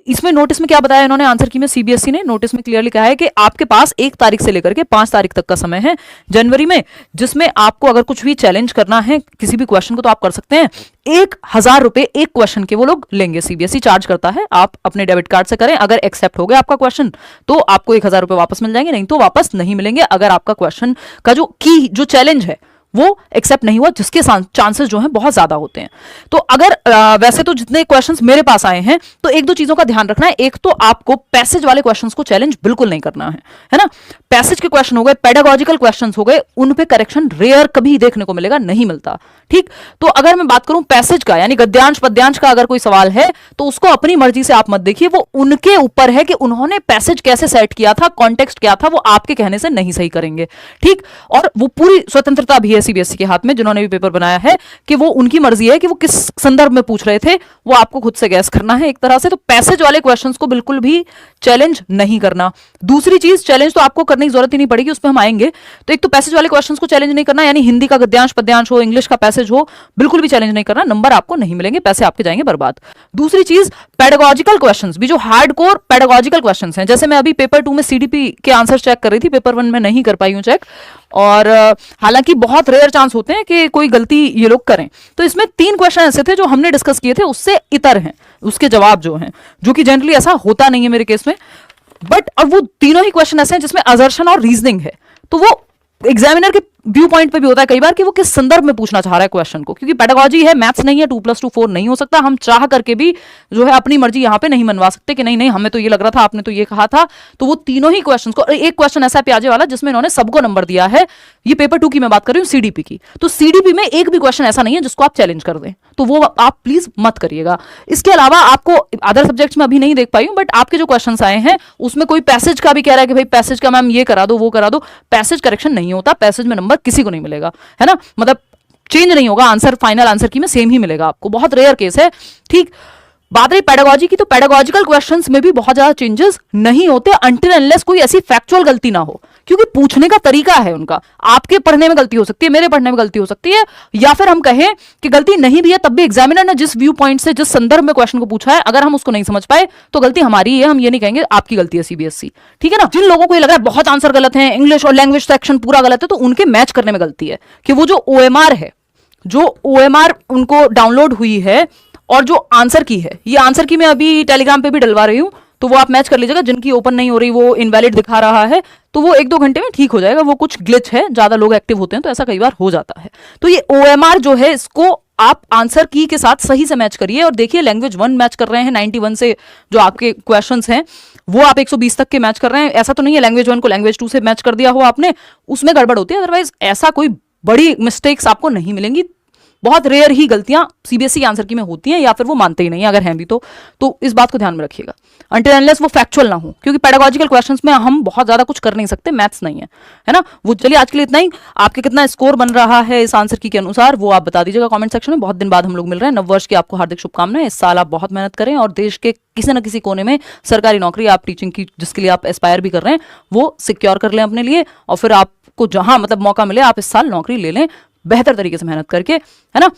इसमें नोटिस में क्या बताया इन्होंने, आंसर की में सीबीएसई ने नोटिस में क्लियरली कहा है कि आपके पास 1 तारीख से लेकर के 5 तारीख तक का समय है जनवरी में, जिसमें आपको अगर कुछ भी चैलेंज करना है किसी भी क्वेश्चन को तो आप कर सकते हैं। 1,000 रुपए एक क्वेश्चन के वो लोग लेंगे, सीबीएसई चार्ज करता है। आप अपने डेबिट कार्ड से करें, अगर एक्सेप्ट हो गया आपका क्वेश्चन तो आपको 1,000 रुपए वापस मिल जाएंगे, नहीं तो वापस नहीं मिलेंगे अगर आपका क्वेश्चन का जो चैलेंज है वो एक्सेप्ट नहीं हुआ, जिसके चांसेस जो हैं बहुत ज्यादा होते हैं। तो अगर वैसे तो जितने क्वेश्चंस मेरे पास आए हैं तो 1-2 चीजों का ध्यान रखना है। एक तो आपको पैसेज वाले क्वेश्चंस को चैलेंज बिल्कुल नहीं करना है ना। पैसेज के क्वेश्चन हो गए, पेडागोजिकल क्वेश्चंस हो गए, उन पे करेक्शन रेयर कभी देखने को मिलेगा, नहीं मिलता। ठीक, तो अगर मैं बात करूं पैसेज का यानी गद्यांश पद्यांश का अगर कोई सवाल है तो उसको अपनी मर्जी से आप मत देखिए, वो उनके ऊपर है कि उन्होंने पैसेज कैसे सेट किया था, कॉन्टेक्स्ट क्या था, वो आपके कहने से नहीं सही करेंगे। ठीक, और वो पूरी स्वतंत्रता भी है सीबीएसई के हाथ में, जिन्होंने भी पेपर बनाया है, कि वो उनकी मर्जी है कि वो किस संदर्भ में पूछ रहे थे, वो आपको खुद से गैस करना है एक तरह से। तो पैसेज वाले क्वेश्चंस को बिल्कुल भी चैलेंज नहीं करना। दूसरी चीज, चैलेंज तो आपको करने की जरूरत ही नहीं पड़ेगी, उस पर हम आएंगे। तो एक तो पैसेज वाले क्वेश्चंस को चैलेंज नहीं करना, यानी हिंदी का गद्यांश पद्यांश हो, इंग्लिश का पैसेज हो, बिल्कुल भी चैलेंज नहीं करना, नंबर आपको नहीं मिलेंगे, पैसे आपके जाएंगे बर्बाद। दूसरी चीज, पेडागोजिकल क्वेश्चंस भी, जो हार्डकोर पेडागोजिकल क्वेश्चंस हैं, जैसे मैं अभी पेपर 2 में सीडीपी के आंसर चेक कर रही थी, पेपर 1 में नहीं कर पाई हूं चेक, और हालांकि बहुत रेयर चांस होते हैं कि कोई गलती ये लोग करें। तो इसमें 3 क्वेश्चन ऐसे थे जो हमने डिस्कस किए थे, उससे इतर हैं उसके जवाब जो हैं, जो कि जनरली ऐसा होता नहीं है मेरे केस में। बट अब वो तीनों ही क्वेश्चन ऐसे हैं जिसमें असर्शन और रीजनिंग है, तो वो एग्जामिनर के व्यू पॉइंट पे भी होता है कई बार कि वो किस संदर्भ में पूछना चाह रहा है क्वेश्चन को, क्योंकि पेडागोजी है, मैथ्स नहीं है, 2+2 4 नहीं हो सकता। हम चाह करके भी जो है अपनी मर्जी यहां पे नहीं मनवा सकते कि नहीं नहीं हमें तो ये लग रहा था, आपने तो ये कहा था। तो वो तीनों ही क्वेश्चन को, एक क्वेश्चन ऐसा है प्याजे वाला जिसमें इन्होंने सबको नंबर दिया है, ये पेपर 2 की मैं बात कर रही हूँ, सीडीपी की। तो सीडीपी में एक भी क्वेश्चन ऐसा नहीं है जिसको आप चैलेंज कर दें, तो वो आप प्लीज मत करिएगा। इसके अलावा आपको अदर सब्जेक्ट्स में अभी नहीं देख पाई हूं, बट आपके जो क्वेश्चन आए हैं उसमें कोई पैसेज का भी कह रहा है कि भाई पैसेज का मैम ये करा दो वो करा दो। पैसेज करेक्शन नहीं होता, पैसेज में नंबर किसी को नहीं मिलेगा, है ना, मतलब चेंज नहीं होगा, आंसर फाइनल आंसर की में सेम ही मिलेगा आपको, बहुत रेयर केस है। ठीक, बात रही पेडागोजी की, तो पेडागोजिकल क्वेश्चंस में भी बहुत ज्यादा चेंजेस नहीं होते अनटिल अनलेस कोई ऐसी फैक्चुअल गलती ना हो, क्योंकि पूछने का तरीका है उनका। आपके पढ़ने में गलती हो सकती है, मेरे पढ़ने में गलती हो सकती है, या फिर हम कहें कि गलती नहीं भी है तब भी एग्जामिनर ने जिस व्यू पॉइंट से, जिस संदर्भ में क्वेश्चन को पूछा है, अगर हम उसको नहीं समझ पाए तो गलती हमारी है, हम ये नहीं कहेंगे आपकी गलती है सीबीएसई। ठीक है ना। जिन लोगों को ये लग रहा है बहुत आंसर गलत है, इंग्लिश और लैंग्वेज सेक्शन पूरा गलत है, तो उनके मैच करने में गलती है कि वो जो ओएमआर है, जो ओएमआर उनको डाउनलोड हुई है और जो आंसर की है, ये आंसर की मैं अभी टेलीग्राम पे भी डलवा रही हूं, तो वो आप मैच कर लीजिएगा। जिनकी ओपन नहीं हो रही, वो इनवैलिड दिखा रहा है, तो वो 1-2 घंटे में ठीक हो जाएगा। वो कुछ ग्लिच है, ज्यादा लोग एक्टिव होते हैं तो ऐसा कई बार हो जाता है। तो ये ओएमआर जो है, इसको आप आंसर की के साथ सही से मैच करिए, और देखिए लैंग्वेज 1 मैच कर रहे हैं 91 से, जो आपके क्वेश्चंस हैं वो आप 120 तक के मैच कर रहे हैं। ऐसा तो नहीं है लैंग्वेज 1 को लैंग्वेज 2 से मैच कर दिया हो आपने, उसमें गड़बड़ होती है, अदरवाइज ऐसा कोई बड़ी मिस्टेक्स आपको नहीं मिलेंगी। बहुत रेयर ही गलतियां सीबीएसई आंसर की में होती हैं, या फिर वो मानते ही नहीं, अगर हैं भी तो इस बात को ध्यान में रखिएगा, अनटिल अनलेस वो फैक्चुअल ना हो, क्योंकि पेडागोजिकल क्वेश्चंस में हम बहुत ज्यादा कुछ कर नहीं सकते, मैथ्स नहीं है ना। वो चलिए आज के लिए इतना ही। आपके कितना स्कोर बन रहा है इस आंसर की के अनुसार, वो आप बता दीजिएगा कमेंट सेक्शन में। बहुत दिन बाद हम लोग मिल रहे हैं, नववर्ष की आपको हार्दिक शुभकामनाएं। इस साल आप बहुत मेहनत करें और देश के किसी न किसी कोने में सरकारी नौकरी, आप टीचिंग की जिसके लिए आप एस्पायर भी कर रहे हैं, वो सिक्योर कर लें अपने लिए, और फिर आपको जहां मतलब मौका मिले आप इस साल नौकरी ले लें बेहतर तरीके से मेहनत करके, है ना।